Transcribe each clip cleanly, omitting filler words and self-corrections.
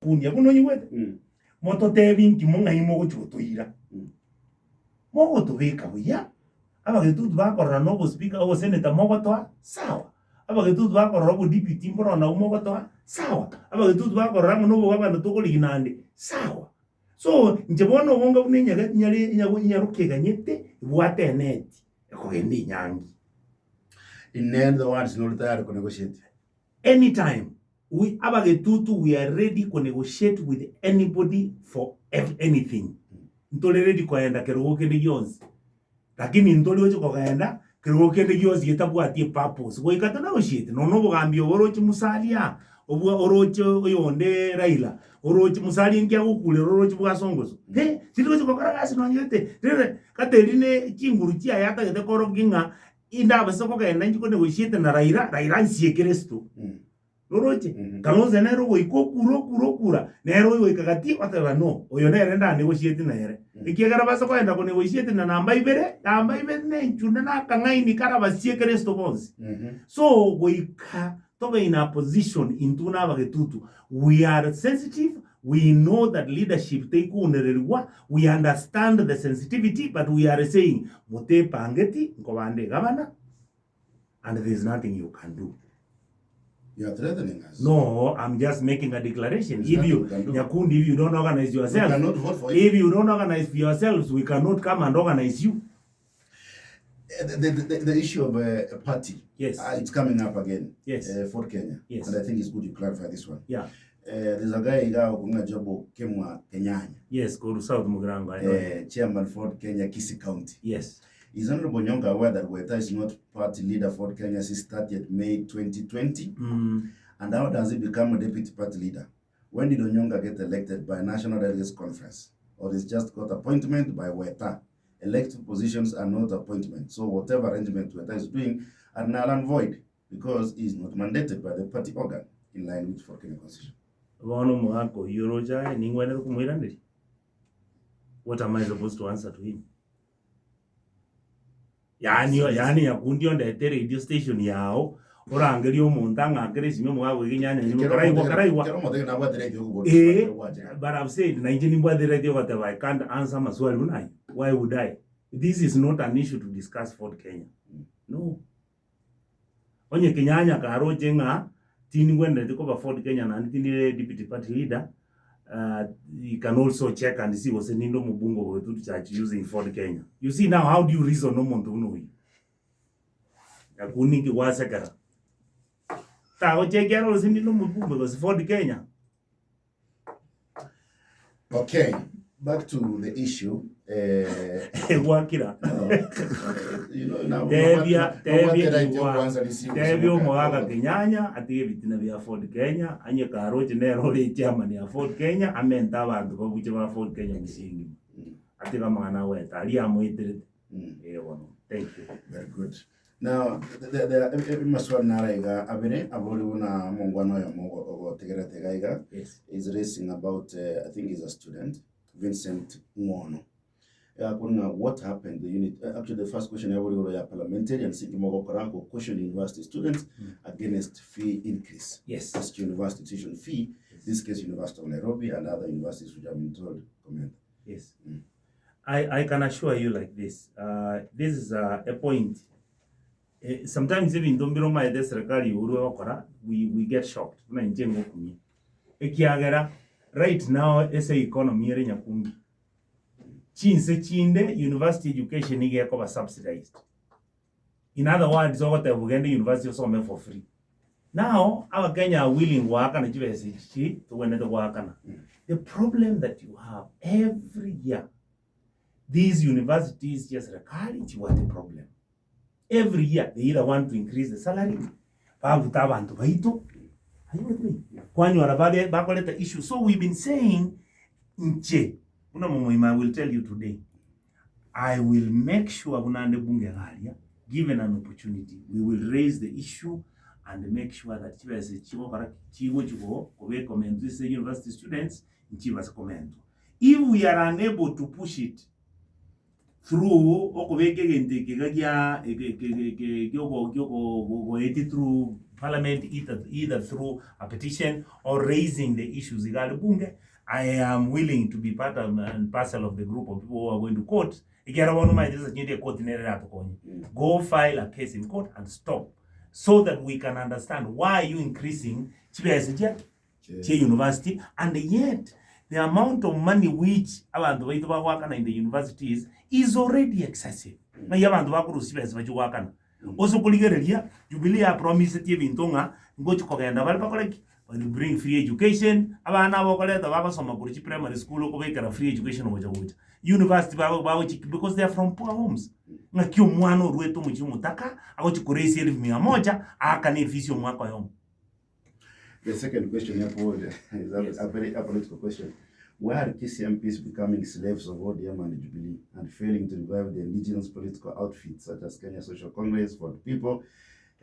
kunia kuno nyiwete moto tebinki munga imo gochutuira mogo tubika buya abagetutu bakorora no speaker o senator mogotoa sawa abagetutu bakorora bo deputy mboro na mogotoa sawa abagetutu bakorora no bo abantu tugoriginande sawa so njebona obonga bunenyaga nyarukeganyete bwate net ekogenda inyangi in the words no tayari ku negotiate anytime. We are ready to negotiate with anybody for anything. Ntole ready kwaenda kerugo kende yonzi. Lakini ntole ocho kwaenda kerugo kende yonzi yetabu ati purpose. Go ikata negotiate. No bugambi orochi musalia. Obu orochi oyonde Raila. Orochi musali ngia gukule orochi bwasongozo. Sitiko cyo kwakaragasi no nyete. Katerine kinguru chia yata gete koroginga inda basoko kaenda njiko negotiate na Raila nsiekeresto. Loroche kalonze nero go ikokura nero go ikagati wataba no oyo nere nda negotiate na yere ikiagara basa kwenda ko negotiate na namba ibere ne nchunda na kangaini karaba siekeresto bonzi so go ika tobe in a position into na bagetutu we are sensitive. We know that leadership take unererwa. We understand the sensitivity, but we are saying mote pangeti nkobande gavana and there is nothing you can do. You are threatening us. No, I'm just making a declaration. If you don't organize yourself, cannot vote for if you don't organize for yourselves, we cannot come and organize you. The issue of a party, yes, it's coming up again. Yes, Ford Kenya. Yes, and I think it's good you clarify this one. Yeah, there's a guy kunga jobo Kemwa Kenyanya. Yes, go to South Mugirango. I know. Chairman Ford Kenya Kisii County. Yes. Is Honorable Nyonga aware that Weta is not party leader for Kenya since 30th May 2020? And how does he become a deputy party leader? When did Onyonga get elected by National Delegates Conference? Or is just got appointment by Weta? Elected positions are not appointment. So whatever arrangement Weta is doing are null and void because he is not mandated by the party organ in line with for Kenya Constitution. What am I supposed to answer to him? Yani yakundi on the radio station yao orangeri omuntu angakere simwe mwago ginyanya ni karaiwa but I've said na injini mbwa radio whatever I can't answer maswali unai. Why would I? This is not an issue to discuss for Kenya. No. Onye Kenyanya karoje nga tini wende tiko ba Ford Kenya na tini deputy party leader. You can also check and see what's in Indo Mubungo to church using Ford Kenya. You see now, how do you reason no monto no? Yakuni ki wasekara. Ta check yaro in Indo Mubungo because Ford Kenya. Okay, back to the issue. Wakira. You know now. Tebia mwaga Kenyanya ati bitina bya Ford Kenya anye karoje nero le chairman ya Ford Kenya amenta abantu ko buche ba Ford Kenya misingi ati kama na Weta ali amoitere thank you. Very good. Now the maswali naraiga abere abori una mongwano ya mogo tegera tegaiga is racing about I think he's a student Vincent Mwono. What happened? The unit actually the first question everybody parliamentary and Sikimogo Korango question university students against fee increase. Yes. This university tuition fee, this case University of Nairobi and other universities which have been told comment. Yes. I can assure you like this. This is a point. Sometimes even don't be wrong by this regard we get shocked. Right now, SA economy in Nyakungi. Chinde university education is subsidized. In other words, all the Uganda university also for free. Now, our Kenya are willing to work and to win the work. The problem that you have every year, these universities just recurring to what the problem. Every year, they either want to increase the salary, are you with me? The issue. So we've been saying, I will tell you today, I will make sure given an opportunity, we will raise the issue and make sure that university students if we are unable to push it through through parliament either through a petition or raising the issues igali bunge, I am willing to be part and parcel of the group of people who are going to court. Go file a case in court and stop, so that we can understand why you increasing university, and yet the amount of money which abantu baitu bakwana in the universities is already excessive. Na yabantu bakurusiba ezibajwakana. Osokuligereria Jubilee ya promise tie bintonga ngochi kogenda bali bakoleki when you bring free education abana abokoleta bakasoma kuri primary school ko bekara free education oja university bawo because they are from poor homes. Ngakyo mwana orweto mu chimutaka agochi kuresi 1100 akane visio mwaka yomo. The second question here is a very political question. Why are KCMPs becoming slaves of ODM and Jubilee and failing to revive the indigenous political outfits such as Kenya Social Congress for the People,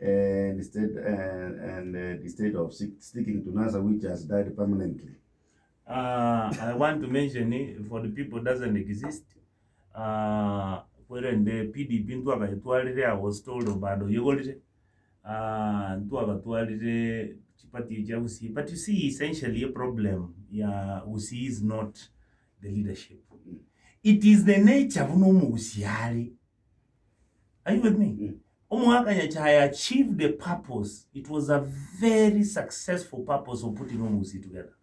instead of sticking to NASA, which has died permanently? I want to mention for the People doesn't exist. When the PDP I was told about the but you see, essentially a problem Usi is not the leadership. It is the nature of Usiari. Are you with me? Omwakanyachai achieved the purpose. It was a very successful purpose of putting Omusi together.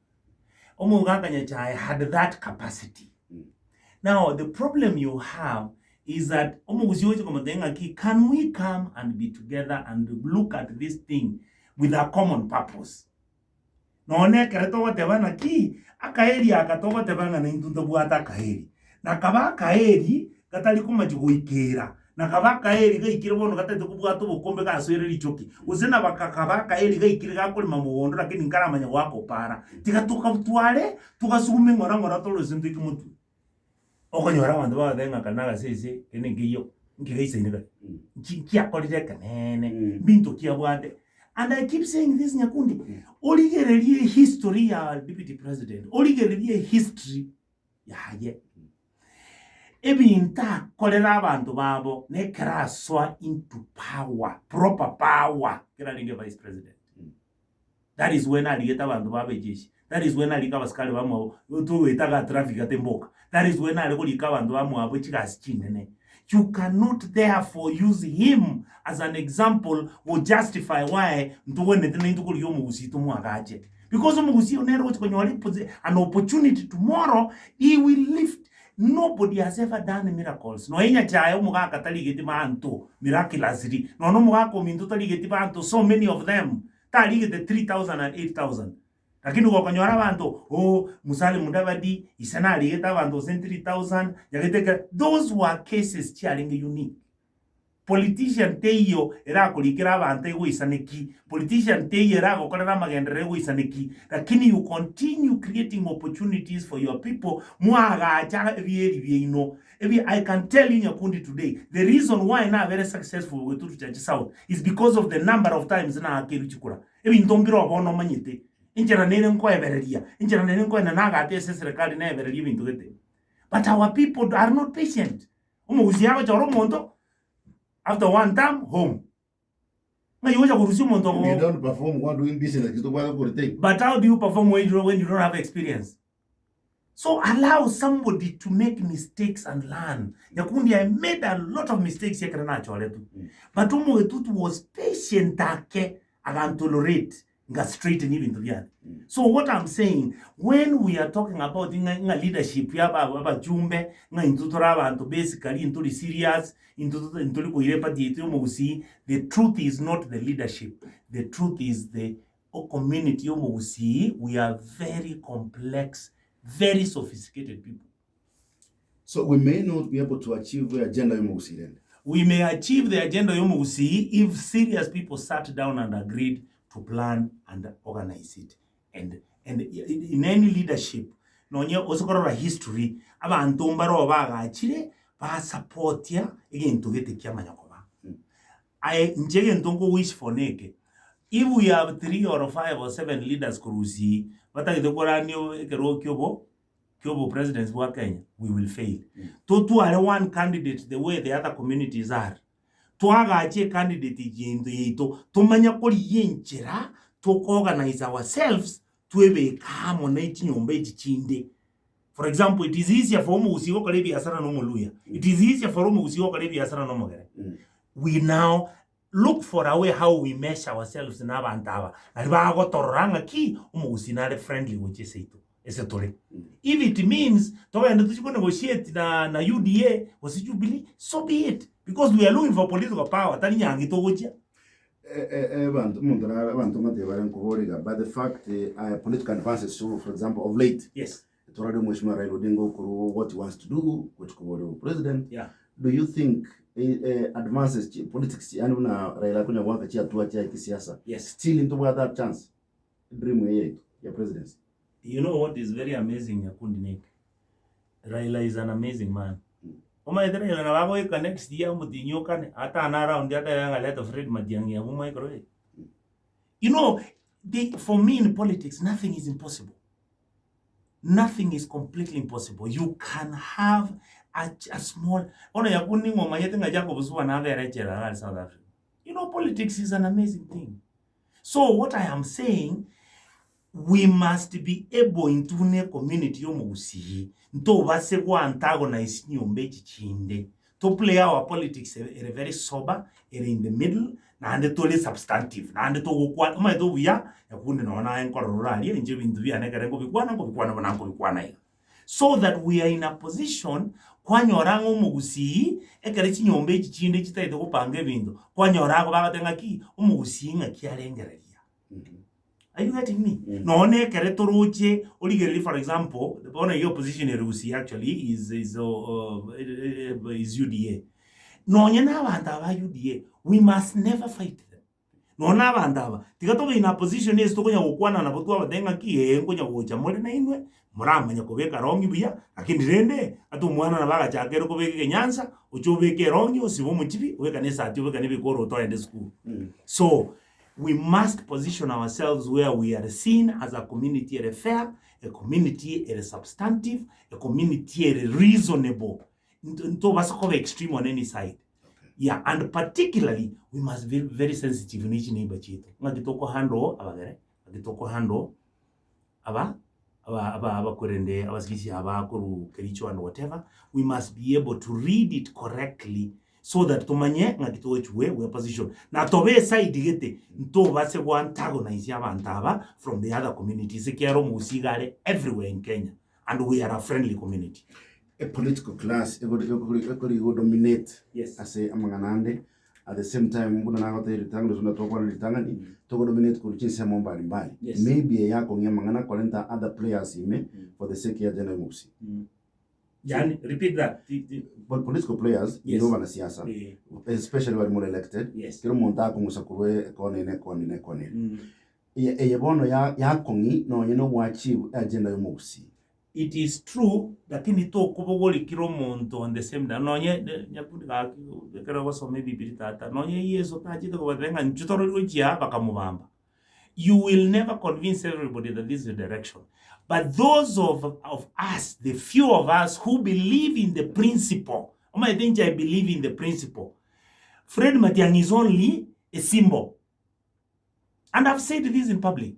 Omwakanyachai had that capacity. Now, the problem you have is that can we come and be together and look at this thing with a common purpose? None keretowa tebana ki akaeri akatowa tebana na intundo buata kaeri. Na kaba kaeri katali kumajuguikera. Na kaba kaeri ga ikire bono katete kubuato bukombe ka soyere lichoki. Uzena bakakaba kaeri ga ikire ga kuli mamuondo lakini nkara manya wako para. Tigatuka butwale tugasume ngora tolo zintu ikimuntu. Okonyora bantu badenga kanaga sese kene ngiyo ngigeisa inega. Kia kolite kanene bintu kia bwate. And I keep saying this, Nyakundi. Oligerelie history ya deputy president. Oligerelie history ya haje. Ebinta kolera abantu babo ne kraswa into power, proper power. Kera linge vice president. That is when aligeta abantu babe jeshi. That is when alika baskali bamo tu etaga traffic atemboka. That is when aligolika abantu bamo abo chikasi chinene. You cannot therefore use him as an example or justify why because an opportunity tomorrow he will lift. Nobody has ever done miracles. No enya chaya umuga katali geti manto miraculously. No muga kominto tali geti manto, so many of them. Tali geti 3,000 and 8,000. Lakini wakanyora bantu Musale Mudavadi isana aliyeta bantu 3,000 yaketeka. Those were cases charinge unique. Politician teyo era kulikira bantu ego isaneki. Politician teyo era gokorera magendere ego isaneki. Lakini you continue creating opportunities for your people. Muaga acha ebieno. I can tell you Nyakundi today, the reason why na very successful with Church South is because of the number of times na akeruchukura. Ntombiro abono manyete. Injera nene nko evereria. Injera nene nko naga atese serikali na evereria bintu gete. But our people are not patient. Umuguziaba choro monto after one term home. Na yoja kurusi monto. You don't perform while doing business. But how do you perform when you don't have experience? So allow somebody to make mistakes and learn. Nyakundi, I made a lot of mistakes here kana choletu. But umugetutu was patient ake agan tolerate. Straight and even to the end. So what I'm saying, when we are talking about leadership, jumbe into basically into the serious, into the truth is not the leadership. The truth is the community. We are very complex, very sophisticated people. So we may not be able to achieve the agenda then. We may achieve the agenda if serious people sat down and agreed to plan and organize it. And in any leadership, nonye osokorora history abantu mbaro bagachire ba support ya again to get the manyakoba. I njege ntongo wish for neke. If we have 3 or 5 or 7 leaders kurusi, batagidokora nyo ekero kyobo presidents wa Kenya, we will fail. To are one candidate the way the other communities are. twagache candidate jindu yito tumanya kuri yenchira to organize ourselves twebe kamo na ichinyombe ichinde. For example, it is easier for Musi go kale biashara no Muluya. It is easier for Musi go kale biashara no Mogere. We now look for a way how we mesh ourselves na bantawa. Na ba go toranga ki Musi na friendly which is it. Esetore. If it means to enda to negotiate na UDA was Jubilee, so be it, because we are looking for political power. Tani nyangi to goja. But the fact political advances, so for example, of late, yes, what he wants to do, which president. Yeah. Do you think advances politics and Raila kunya waka chia tuwa chia kisiasa? Yes. Still into that chance? Dream your presidency. You know what is very amazing, Yakundi? Raila is an amazing man. Oma idere na bago ika next year mutinyo kane ata ana round yata yanga let of Fred Matiang'i ya mumai kroe. You know, for me in politics, nothing is impossible. Nothing is completely impossible. You can have a small. Ona Yakundi ngoma yete ngajako busuwa na avere chela South Africa. You know, politics is an amazing thing. So what I am saying, we must be able in tune community yomugusihi nto base kwa antagonize nyombe chichinde to play our politics very sober, in the middle, na ande tole substantive, na ande to gukwa ma to buya yakunde naona enkororali nje bintu bya nekerengo bikwana bananko bikwana hiyo, so that we are in a position kwanyorango mugusihi ekere chinyombe chichinde chitaite kupanga ebintu kwanyorango bagatenga ki umugusihi ngakiarengereria. Are you getting me? No ne keretoruche oligeri, for example, the one your position in Rusi actually is UDA. No nyana bandaba UDA. We must never fight them. No na bandaba. Tigato in a position is to go kwana na botu abadenga ki ngonya gocha mole na inwe muramanya kobeka rongi biya akindi rende atu mwana na baga chakero kobeka Nyanza uchobeke rongi osibo muchibi weka nesa ati weka nibi koro to end school. So we must position ourselves where we are seen as a community fair, a community substantive, a community reasonable. Nto basako extreme on any side. Okay. Yeah, and particularly we must be very sensitive in each neighbor chito. Ngakitoko hando abagere, ngakitoko hando aba kurende abasikisi aba kuru kericho and whatever. We must be able to read it correctly, so that tumanye ngakitowe chwe we position na tobe side gete nto base go antagonize abantaba from the other communities ekero musigare everywhere in Kenya, and we are a friendly community. A political class go dominate, yes, as a amanganande at the same time mbona nagote ritanglo tuna tokwa ritangani to go dominate kulichinsa mbali mbali. Yes. Maybe yako nyamangana kolenta other players ime for the sake ya general musi. Yani, repeat that. But political players, yes, you know, siasa, especially when more elected, yes, kero monta kumusakurwe kone. Yebono ya kongi no you know what achieve agenda yomusi. It is true that in to kubogoli kiro monto on the same day. No nye nyapundi ga kero waso maybe bitata. No nye yeso tajito ko batenga njutoro ujia bakamubamba. You will never convince everybody that this is the direction. But those of us, the few of us who believe in the principle, I think I believe in the principle. Fred Matiang'i is only a symbol. And I've said this in public.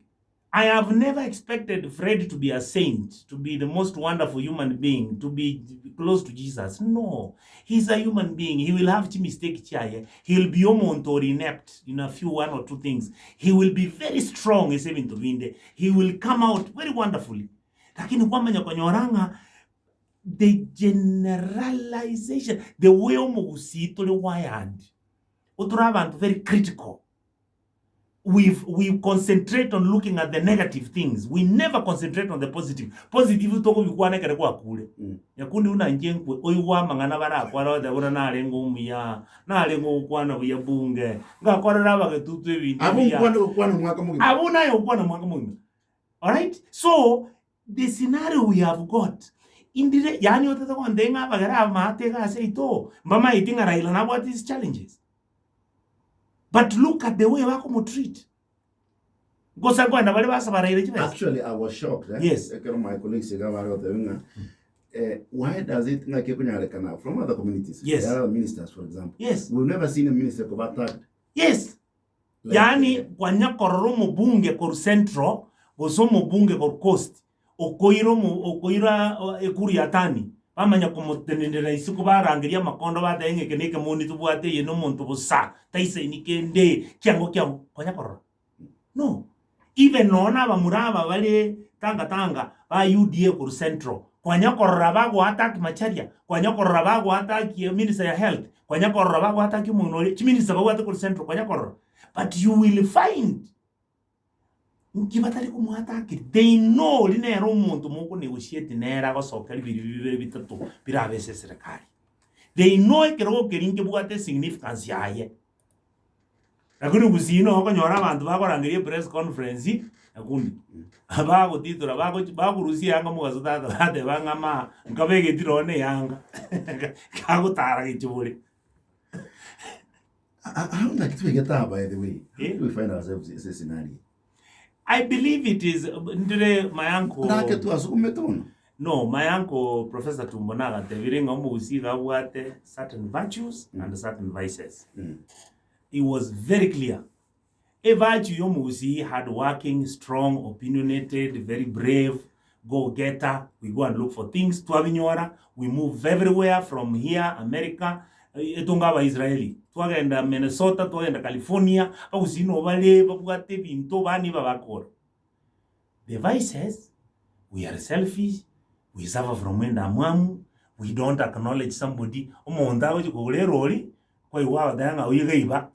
I have never expected Fred to be a saint, to be the most wonderful human being, to be close to Jesus. No, he's a human being. He will have to mistake chaye. He will be omont or inept in a few one or two things. He will be very strong, even to winde. He will come out very wonderfully. Lakini kwamba nyakonyoranga, the generalization, the way omugusi tole wired, oturaba very critical. We concentrate on looking at the negative things. We never concentrate on the positive. Positive toko bikwana kare kwa kule. Yakundi una njenkwe oyiwa mangana bara kwara da ura na lengo umuya na lengo kwana buya bunge nga kwara raba ke tutu ebintu kwana mwaka mungi abuna yo kwana mwaka mungi. All right, so the scenario we have got indire yani otata kwa ndenga bagara mate ga seito mama itinga Raila na what these challenges. But look at the way wako treat. Actually, I was shocked. Yes. My colleagues why does it like from other communities? Yes. There are ministers, for example. Yes. We've never seen a minister go attacked. Yes. Like, yani kwanya kororo mubunge kor central goso mubunge kor coast okoira ekuri yatani bamanya kumutenendera isiku barangiria makondo batenge keneke moni tubwate ye no muntu busa taise nikende kyango kwanya kororo no even nona bamuraba bale tanga ba UDA kor central kwanya korora bago attack Macharia kwanya korora bago attack minister ya health kwanya korora bago attack munori minister bago attack kor central kwanya korora. But you will find nkibatari kumuhataki they know linero muntu muko negotiate nera gosokari bibiri bitatu birabese serikali they know ekero keringe bugate significance yaye akuni gusino okonyora abantu bakorangirie press conference akundi abago titura bago rusi yanga mugazo tata bate bangama nkabege tirone yanga kagutara gichubule. How did we get that, by the way? How do we find ourselves in this scenario? I believe it is my uncle. No, my uncle, Professor Tumbonaga, the certain virtues and certain vices. It was very clear. A virtue Yomusi had working, strong, opinionated, very brave, go-getter. We go and look for things. Tuavinyora, we move everywhere from here, America. Etongaba Israeli twagenda Minnesota twagenda California abusino bale babwate binto bani babakora. The vices, we are selfish, we suffer from wenda mwamu, we don't acknowledge somebody omonda oje kugorerori kwa iwa danga oyigaiba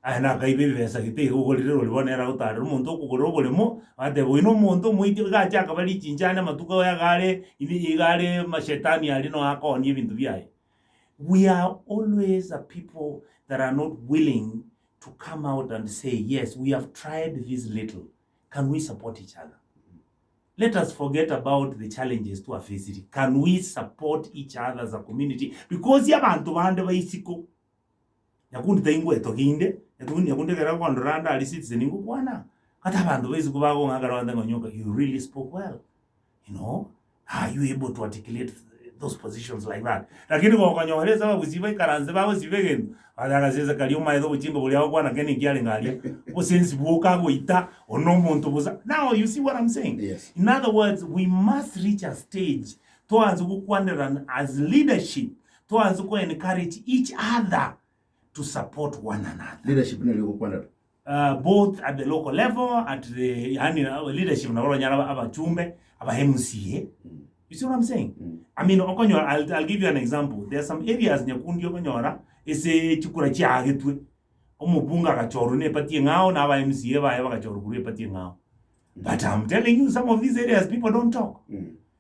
ana kaibe besa gite kugorerori bonera utare omonto kugorogoremo ate boino monto muiti gacha kabali chinjana matuko ya gare ili gare mashetani alino akoni ebintu byaye. We are always a people that are not willing to come out and say, yes, we have tried this little. Can we support each other? Let us forget about the challenges to our facing. Can we support each other as a community? Because yabantu bande baisiko. Yakundi taingwe tokinde, yakundi kera kwa ndoranda ali citizen ingo kwana. Kata bantu baisiko bago ngagarwanda ngonyoka. You really spoke well. You know, are you able to articulate those positions like that? Lakini kwa kanyoleza babuziba karanze babo sibegen adagaziza kaliuma edo buchimbo buliao kwa na keni kiale ngalia osensi buoka goita ono muntu buza. Now you see what I'm saying? Yes. In other words, we must reach a stage towards kukwandera as leadership towards to encourage each other to support one another. Leadership ni kukwandera both at the local level, at the leadership na wala nyara abachumbe aba MCA. You see what I'm saying? I mean, I'll give you an example. There are some areas nyakundi okonyora ese chikura chiagetwe omubunga kachoro ne pati ngao na aba MCA ba eba kachoro kure pati ngao. But I'm telling you, some of these areas people don't talk.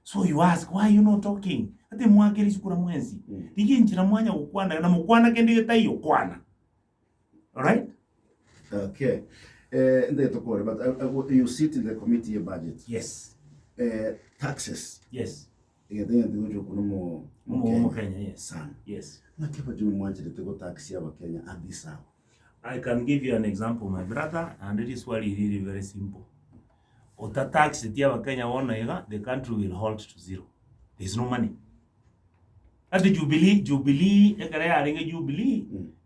So you ask, why are you not talking? Ate mwakeri chikura mwenzi. Digi nchira mwanya ukwana na mukwana kende tayo kwana. All right? Okay. But you sit in the committee budget. Yes. Taxes. Yes. Yes. Yes. I can give you an example, my brother, and it is really very simple. Ota tax the country will halt to zero. There's no money. At the Jubilee, Jubilee,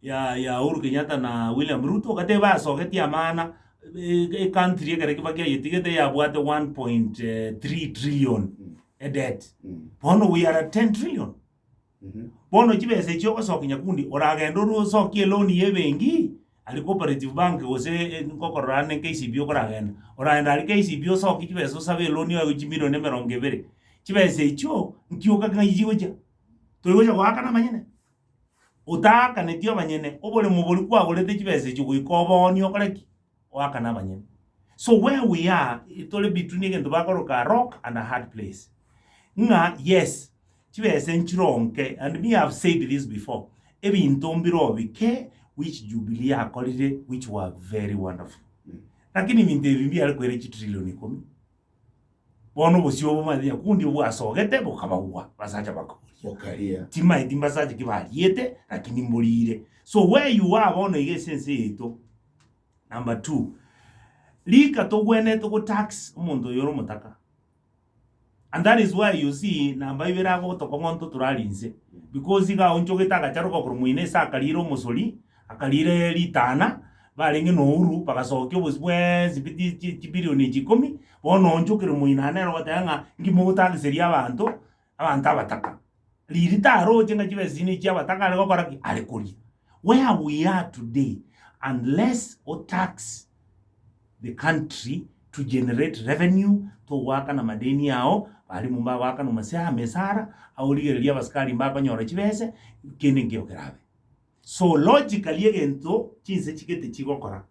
ya Uhuru Kenyatta na William Ruto, kateba soketi ya maana a country yetigete ya bwate 1.3 trillion a debt. Bono we are at 10 trillion. Bono chibese choko soki nyakundi oragendo ro soki loan yebengi ali cooperative bank ose nkokorane KCB okoragenda oragenda ali KCB soki chibese sabe loan yo chimiro ne merongevere chibese cho nkioka kanyijigoja toyoja gwakana manyene utaka netio manyene obole mubuli kwa golete chibese chugikobo okoreki wakana manyene. So where we are, it only between again to a rock and a hard place. Yes, and me have said this before. Even in Tombiro we care which Jubilee holiday, which were very wonderful. Lakini mintevi alikuwa trillion ikomi. Bono busio bamadia kundi wa sogete bokaba wa basaja bako. Okay. Tima itimba saje kibaliete lakini mbolire. So where you are bono igesense ito. Number 2, lika to gwene to tax umuntu yoro mutaka. And that is why you see namba ibera go to kongonto turalinze because iga oncho getaga charuka kurumuine sa kaliro musoli akalire litana balenge nouru pagasoke bosbwe zibiti bilioni 10 bono oncho kirumuina nero watanga ngimutagiseria abantu abataka liritaro jenga chibezini chia bataka le gokora ali kuri. Where we are today, unless or tax the country to generate revenue to waka na madeni yao bali mumba waka no masya mesara auligeria baskari mbapa nyora chibese kene ngeokerabe. So logically egento chinse chikete chigokora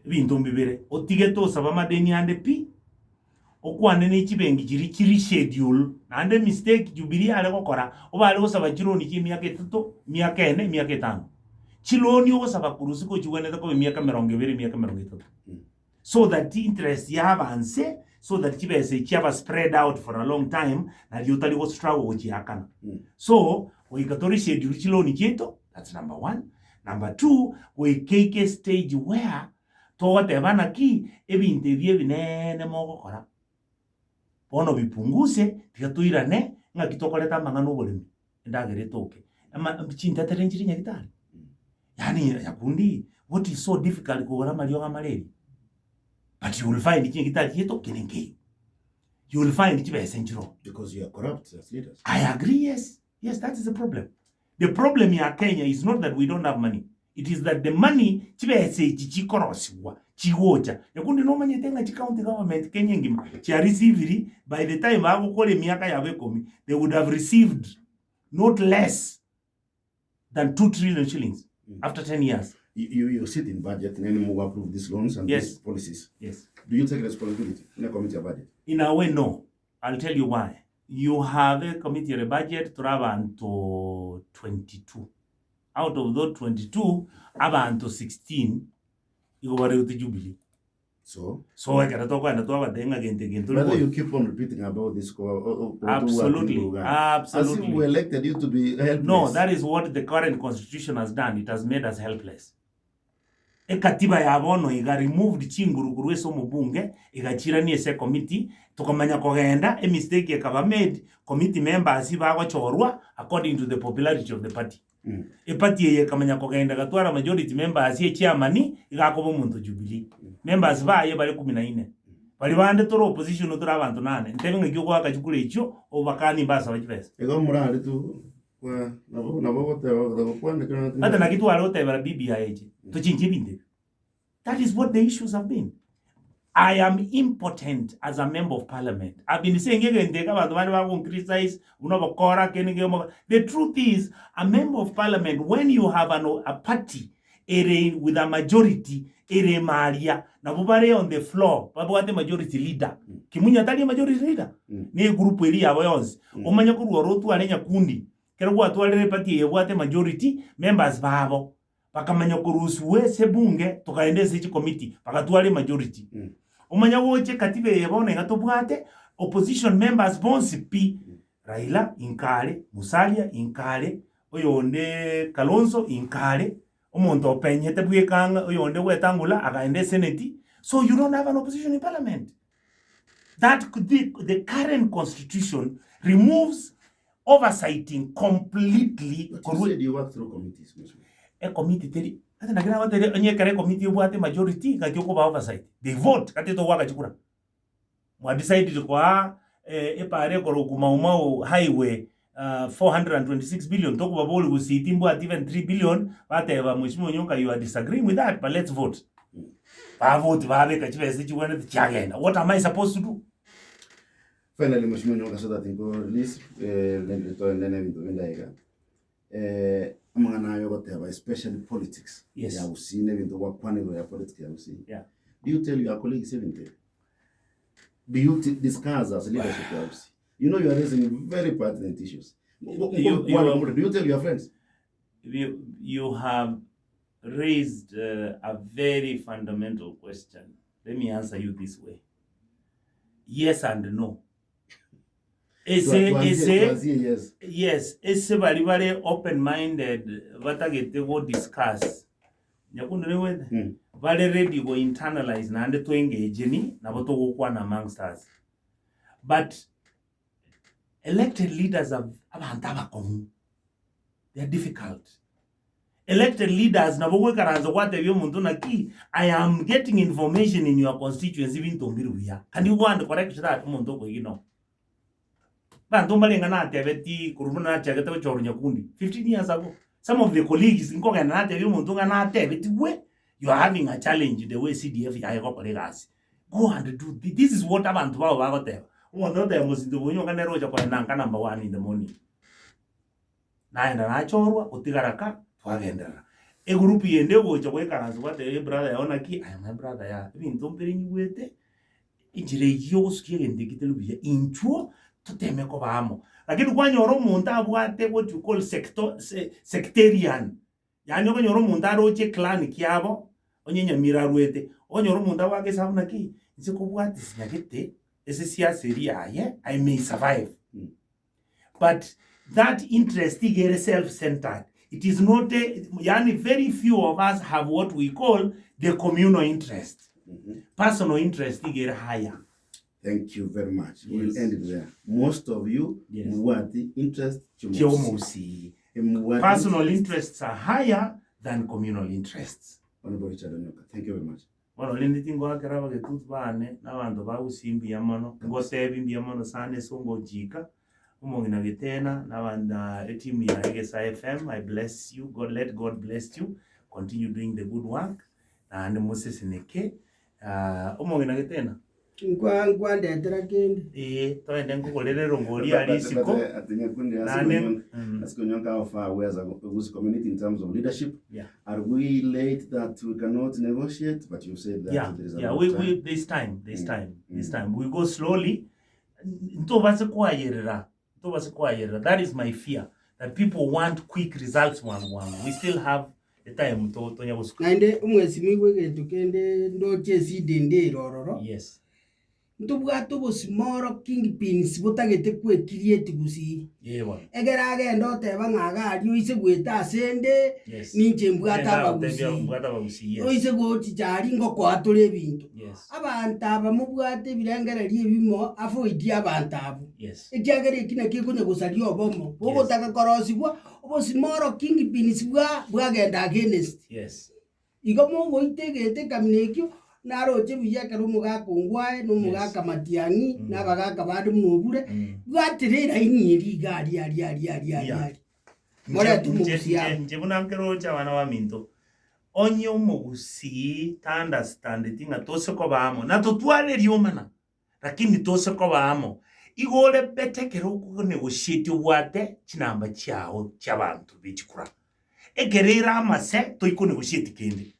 bintu mbibere otigeto saba madeni ande pi okwane ne chibengi chiri schedule ande mistake jubiri ale gokora obale gosaba chironi chi miaka 3 miaka 4 miaka 5 chiloni ogosaba kurusi ko chiwenete ko miaka 20 miaka 30 so that interest yabanse so that chibese chiaba spread out for a long time na yutali go struggle chiakana. So we katori schedule chiloni chito, that's number 1. Number 2, we keke stage where to whatever ki ebinte bie binene mogokora bono bipunguse tikatuirane ngakitokoleta mangano bolemi ndagere toke ama chinta terenjiri nyagitari yani yakundi what is so difficult kugora malio ngamaleli. But you will find it nyagitari yeto kenenge. You will find it essential because you are corrupt as leaders. I agree, yes, that is the problem. The problem in Kenya is not that we don't have money. It is that the money chibese chichikorosiwa chiwoja yakundi no manye tenga county government Kenya ngima cha receive by the time agukole miaka yawe komi they would have received not less than 2 trillion shillings after 10 years. You sit in budget and then move approve these loans and these policies. Yes. Do you take responsibility in a committee of budget? In a way, no. I'll tell you why. You have a committee of budget to to 22. Out of those 22, to 16, you go to Jubilee. So I can talk and talk again. Whether you keep on repeating about this. Absolutely. As if we elected you to be helpless. No, that is what the current constitution has done. It has made us helpless. Katiba ya bono iga removed chinguruguru eso mubunge igachira ni ese committee tukamanya kogenda a mistake ekaba made committee members bago chorwa according to the popularity of the party. Party ye kamanya kogenda gatwara majority members ye chairman igakobo muntu Jubilee. Members baye bali 14. Bali bande toro opposition toro abantu 8. Ntebe ngikyo kwa kachukule icho obakani mbasa bachipesa. Ego murali tu kwa nabo Ata na kitu wale otebera BBI eje. Tuchinje binde. That is what the issues have been. I am impotent as a member of parliament. I've been saying again, criticize. The truth is, a member of parliament, when you have a party with a majority, maria, on the floor, the majority leader. Kimunya tali majority leader. Ne group eri aboyons. Omanya kuru rotu alenya kundi. Kero kwa tuwale party yewate majority members babo. Pakamanya kurusuwe sebunge tukaendeze ichi committee pakatwale majority. Umanya woche katibe yebone ngatobwate opposition members bonsi pi Raila inkale, Musalia inkale, oyonde Kalonzo inkale, omonto openyete bwekanga oyonde wetangula akaende senate. So you don't have an opposition in parliament. That could be the current constitution removes oversighting completely. But you said you work through committees, a committee teri ate nakina wate onye kare committee obwate majority ngachoko ba oversight they vote kate to waka chikura mwa decide kwa pare ko kuma highway 426 billion to ko baboli usiti mbwa even 3 billion bate ba mheshimiwa Nyonga you are disagreeing with that but let's vote ba vote ba be kachibese chiwana chagenda. What am I supposed to do? Finally mheshimiwa Nyonga so that go release nene vinto ndaiga amangana yogote about especially politics. Yes. Ya usine vinto kwa kwani ya politics ya usine. Yeah. Do you tell your colleagues even? Do you discuss as leadership ya usine? You know you are raising very pertinent issues. Do you tell your friends? You have raised a very fundamental question. Let me answer you this way. Yes and no. Yes. Yes, ese bali bale open-minded batagete go discuss. Nyakundure wethe. Bale ready go internalize na ande to engage ni na boto go kwana amongst us. But elected leaders are abantu abakomu. They are difficult. Elected leaders nabo gwekaranza gwatebya omuntu naki I am getting information in your constituency bintu mbiruya. Can you go and correct that omuntu kwigino? Bantu mbalenga na atebeti kurumuna chagete choro nyakundi 15 years ago. Some of the colleagues nkoga na atebya omuntu nga na atebeti we you are having a challenge the way CDF yayeko colleagues. Go and do this is what abantu babo bagoteba. Omuntu otemusindo bunyo kana roja kwa nanga number 1 in the morning. Naenda nachorwa utigaraka twagendera group yende gocha gwekaranza gwate brother yaona ki I am my brother ya bintu mbere nyigwete injire yosukie gende kitelubiya inchuo tuteme ko bamo lakini kwanyoro umuntu abwate what you call sectarian yani okonyoro umuntu aroche clan kyabo onyenya mirarwete onyoro umuntu abwake sabuna ki nse ko bwate sinyagete ese siaseri aye I may survive but that interest is self-centered. It is not, yani very few of us have what we call the communal interest. Personal interest is higher. Thank you very much. Yes. We'll end it there. Most of you, what the interest personal interests are higher than communal interests. Honorable Richard Onyoka, thank you very much. Bueno, lindi ngo akara bagetutu bane n'abantu bawusimbi yamano ngo sebi yamano sane songo jika. Umongina getena na team ya EGESA FM. I bless you. Let God bless you. Continue doing the good work. And Moses Neke. Umongina getena. Ngwa ndetera kindi. Toende ngukolele rongoli alisiko. Atinya kundi asiko nyonka of where's Egusi community in terms of leadership. Yeah. Are we late that we cannot negotiate? But you said that there is a we this time. This time we go slowly. Ntobase kwayerera. That is my fear, that people want quick results one. We still have the time to nyabusuka. Nande umwezi migwe tukende ndoche sidende rororo. Yes. Ntubwato bosimoro kingpins botagete kwekiriete gusi. Yewa. Egerage ndote bangaga ari ise gweta asende ninje mbwata bagusi. Oise go chichari ngo kwatore bintu. Yes. Abantu abamubwate birengere bimo avoid abantu abo. Yes. Ejagere kina kikunya gusali obomo. Bobo taka korosibwa obosimoro kingpins bwagenda against. Yes. Igomo go itegete kaminekyo naroche buya karumuga kongwae numuga kamatiani nabaga badu munobure gwatirira inyiri gari ari mora tumusia njebuna nkerocha wana wa minto onyo mugusi understand tinga tose ko bamo na totwale ryomana lakini tose ko bamo igore betekero ko negotiate wate kinamba cyao cy'abantu bikikura egerera amase to iko negotiate kindi